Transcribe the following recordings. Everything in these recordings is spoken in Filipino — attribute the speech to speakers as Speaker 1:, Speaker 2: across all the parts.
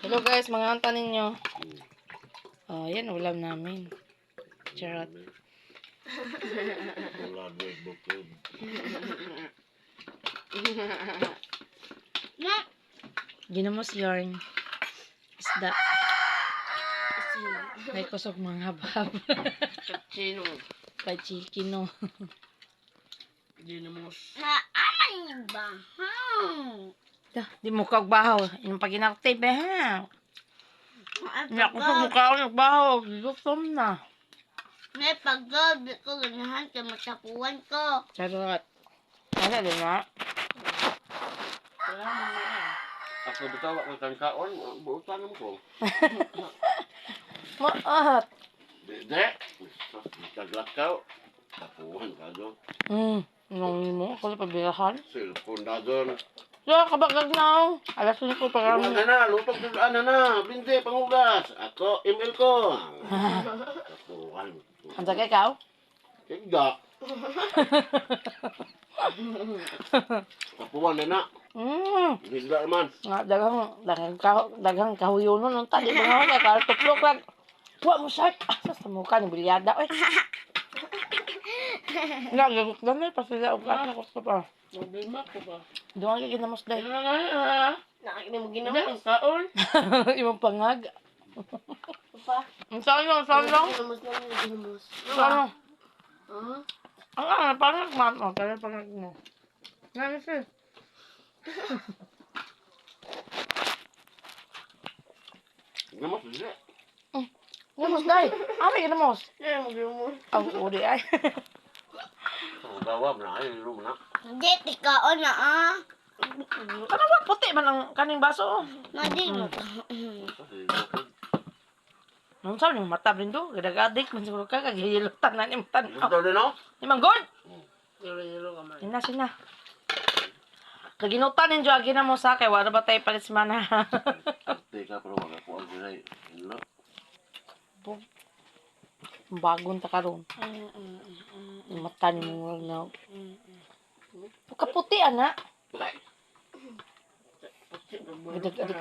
Speaker 1: Hello guys, mga anta ninyo. Oh, yan ulam namin. Charot.
Speaker 2: Wala doon bukod.
Speaker 1: Ginamos yarn. Isda. May kusog mga habhab.
Speaker 3: Cappuccino.
Speaker 1: Pachikino.
Speaker 3: Ginamos.
Speaker 1: Di mo kagbahaw. Yung pag inaktive ha. Nakusog mukha ko nagbahaw. Gutom na.
Speaker 4: May pagod ko ganahan kay matapuan ko.
Speaker 1: Charot. Ano din na?
Speaker 3: Wala mo na.
Speaker 2: Ako bitawa ko kaon, buutan mo ko.
Speaker 1: Maat.
Speaker 2: Dede. Kaglakaw. Tapuhan ka doon.
Speaker 1: Nung mo, ako na pabirahan.
Speaker 2: Cellphone na doon.
Speaker 1: So, kabagag na ako. Alas ko pa
Speaker 2: Ano
Speaker 1: kami.
Speaker 2: na, lutog na na. Binte, pangugas. Ako, email ko. Tapuhan.
Speaker 1: Ang taga ikaw?
Speaker 2: Kaya. Tapuhan na na. Higla naman.
Speaker 1: Nga, daghang kahuyunon nung tali ba nga ako, kaya tuplok lang. Tuwa mo shark. Sa mukha ni Bilyada. Nga, gagot lang eh. Pasila o ka. Gusto pa.
Speaker 3: Problema ko ba?
Speaker 1: Doon ka ginamos dahil.
Speaker 4: Nakakinig mo
Speaker 3: Hindi,
Speaker 4: ginamos.
Speaker 3: ang kaon.
Speaker 1: Ibang pangag.
Speaker 4: Pa.
Speaker 1: Ang saan lang, saan lang?
Speaker 4: Ginamos na mo ginamos.
Speaker 1: Saan?
Speaker 4: Ah?
Speaker 1: Ang pangag man. O, kaya pangag mo. Nga, sir.
Speaker 2: Gamos, hindi.
Speaker 1: Ginamos dahil. Ano ginamos?
Speaker 3: Hindi, mag-ginamos.
Speaker 1: Ang uri ay.
Speaker 2: Ang gawab na, ay, room na.
Speaker 4: Hindi, tikaon na ah.
Speaker 1: Ano ba? Puti man ang kaning baso.
Speaker 4: Madi mo.
Speaker 2: Kasi, bukod.
Speaker 1: Ang saan yung mata rin do? Gadagadik. Man siguro ka. Kaghihilutan na ni mata.
Speaker 2: Ito din, no?
Speaker 1: Ni Manggod!
Speaker 3: Yelo-yelo ka man.
Speaker 1: Sina, sina. Kaginutan ninyo, agin na mo sa kay wala ba tayo palit si Mana?
Speaker 2: Teka, pero wala ko ang ginay. Hello?
Speaker 1: Bagong ta karon. Yung mata ni mo na. Kaputi, ana.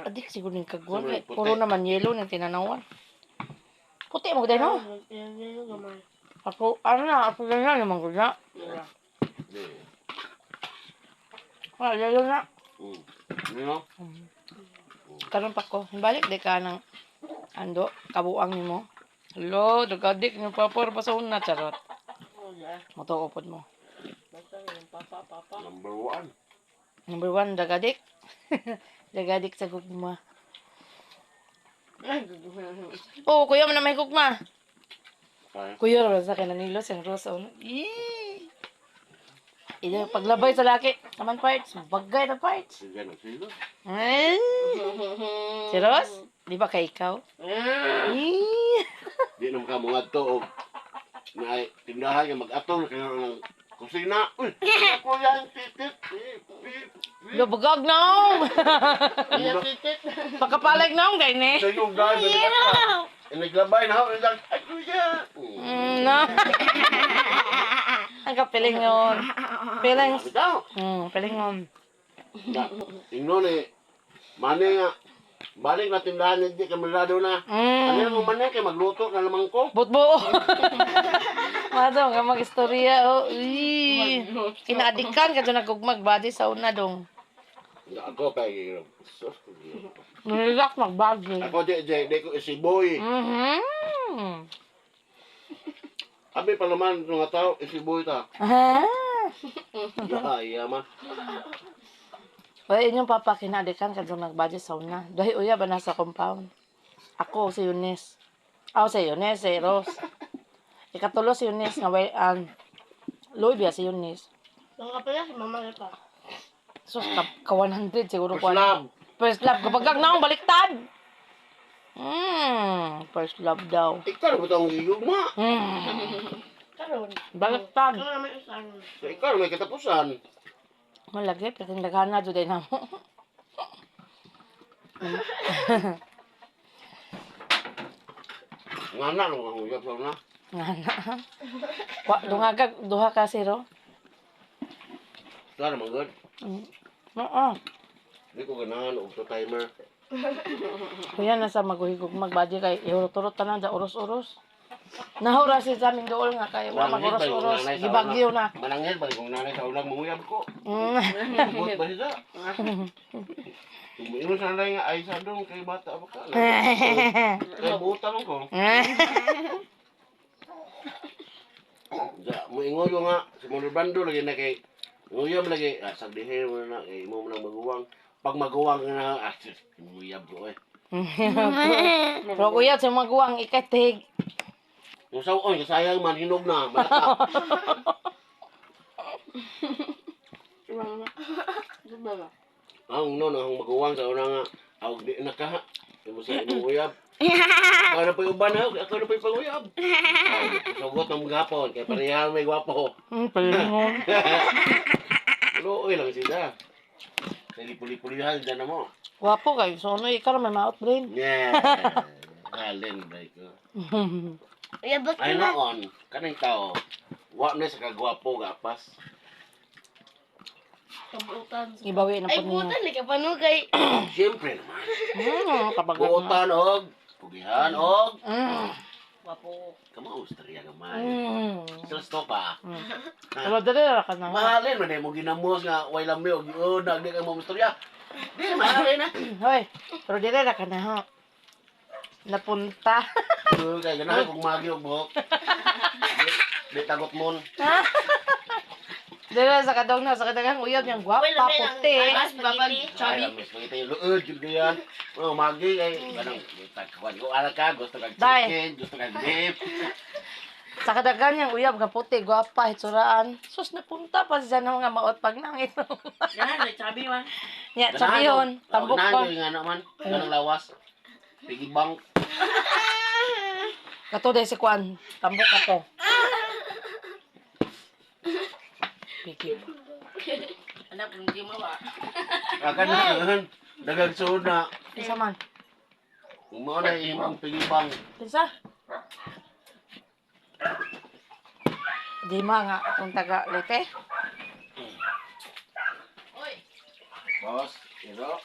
Speaker 1: Adik siguro yung kagwan.
Speaker 2: Sabi, puti.
Speaker 1: Puro naman yelo ng tinanawan. Puti mo din, no?
Speaker 3: Yelo ka man.
Speaker 1: Ako, ano na, ako ganyan naman ko na.
Speaker 2: Hindi.
Speaker 1: Yelo na.
Speaker 2: Ano, no?
Speaker 1: Karon pa ko. Balik di ka ng ando, kabuang ni mo. Hello, dagadik ni papor pa sa una, charot.
Speaker 3: Wala.
Speaker 1: Matuupod mo.
Speaker 3: Basta yung papa.
Speaker 2: Number 1.
Speaker 1: Number 1, dagadik. Dagadik sa gugma.
Speaker 3: Ay, guguhin.
Speaker 1: Oh, kuya mo na may gugma.
Speaker 2: Kaya?
Speaker 1: Kuya rin sa akin, nanilos yung rosa. Ito, paglabay sa laki. Naman parts, bagay na parts.
Speaker 2: Sige na sila.
Speaker 1: Eh? Si Ros? Di ba kay ikaw?
Speaker 2: Di naman ka mga to. Na tindahan yung mag-atong kaya ng kusina. Uy! Ako yan! Titit!
Speaker 1: Lubagag na
Speaker 3: Iya, titit.
Speaker 1: Pagkapalag na gay ni.
Speaker 2: Sa yung dahil ka. Naglabay na ako. Ay, kuya!
Speaker 1: No. Ang kapiling yun. Feelings.
Speaker 2: Bitaw!
Speaker 1: Piling yun.
Speaker 2: Tingnan eh. Mani nga. Balik na tindahan, hindi ka malado na. Ano yung mani kay magluto na lamang ko?
Speaker 1: Butbo. Madong, ka mag-istorya. Oh. Kinaadikan ka doon nagugmag body sa una dong.
Speaker 2: Ako pa yung
Speaker 1: Nililak magbagi.
Speaker 2: ako di ko isiboy. Abi pa naman mga tao, isiboy ta. Iya man.
Speaker 1: Well, inyong papa kinaadikan ka doon nagbadi sa una. Dahil uya ba nasa compound? Ako, si Eunice. Si Eunice, si Rose. Ikatulo si Eunice nga way, Louis biya si Eunice.
Speaker 3: Ang kapila, si mama pa.
Speaker 1: So, ka 100 siguro
Speaker 2: First love.
Speaker 1: First love. Kapag na akong baliktad. First love daw.
Speaker 2: Ikaw na ba itong gigugma?
Speaker 3: Karon.
Speaker 1: Baliktad.
Speaker 3: Karon naman isang.
Speaker 2: So ikaw may katapusan.
Speaker 1: Malagi, pero naghan na doon na mo.
Speaker 2: Nga na, nung ang uyab na.
Speaker 1: Nga na. Duha ka zero.
Speaker 2: Saan naman good?
Speaker 1: Oo.
Speaker 2: Hindi ko ganahan, og to timer.
Speaker 1: Kuya nasa maguhigog magbadya kay ihurot-urot tanan sa uros-uros. Nahura si sa aming dool nga kay wa maguros-uros, gibagyo na.
Speaker 2: Manangil ba kung nanay sa ulang manguyab ko.
Speaker 1: Mm.
Speaker 2: Bot ba siya? Ino sa nanay nga ay sa dong kay bata ba ka? Kay buta man ko. Ja, mo ingon ko nga si Molo Bando lagi na kay nguyab lagi sagdihin mo na kay mo nang maguwang. Pag maguwang na nguyab ko eh.
Speaker 1: Pero kuya sa maguwang ikatig.
Speaker 2: Yung sawon, kasayang manhinog na. Malaka. Ang no, ang maguwang sa una nga. Awag di na ka. Yung sa imong uyab. Ako na po yung uban ha. Ako na po yung panguyab. Sugot ng gapon. Kaya pareha may gwapo.
Speaker 1: Palingon.
Speaker 2: Luoy lang sila. Sa lipuli-pulihan dyan na mo.
Speaker 1: Wapo kay so ano ikaw may maot brain.
Speaker 2: Yeah. Halin ba ko.
Speaker 4: Yabot ko
Speaker 2: Ay
Speaker 4: na.
Speaker 2: noon, kaning tao. Wa na sa kagwapo gapas.
Speaker 3: Kabutan.
Speaker 1: Ibawi na
Speaker 4: Ay,
Speaker 1: po niya.
Speaker 4: puta, ni kapanugay.
Speaker 2: Siyempre naman.
Speaker 1: Kapag
Speaker 2: Buotan og pugihan og
Speaker 3: Wapo.
Speaker 2: kamaustarya gamay. Susto pa.
Speaker 1: Pero dali ra ka na.
Speaker 2: Mahalin man mo ginamos nga way lami og iunag di ka mo istorya. Di mahalin na.
Speaker 1: Hoy, pero dili ra ka na ha. Napunta.
Speaker 2: Kay ganahan kog magi og buhok. Di tagot mon.
Speaker 1: Dili ra sa kadong na sa kadagang uyab niyang gwapa puti.
Speaker 3: Mas babag
Speaker 2: Ay,
Speaker 3: chubby.
Speaker 2: amis pagita yung luod jud yan. Oh, magi kay ganang tagkuan ko ala ka gusto kag
Speaker 1: Day.
Speaker 2: chicken, gusto kag beef.
Speaker 1: Sa kadagang niyang uyab nga puti, gwapa, hitsuraan. Sus napunta pa siya na mga maot pag nangit.
Speaker 3: Yan, may chubby man.
Speaker 1: Nya, sabihon, tambok pa.
Speaker 2: Ganahan yung ano man, ganang lawas. Piggy bank.
Speaker 1: Kato dahil si Kwan, tambok ka to. Piki.
Speaker 3: Anak, hindi mo ba?
Speaker 2: Kaganahan. Dagang suna.
Speaker 1: Isa man.
Speaker 2: Umao na imong piggy bank.
Speaker 1: Pinsa? Di ma nga kung taga Leyte.
Speaker 2: Boss, iro.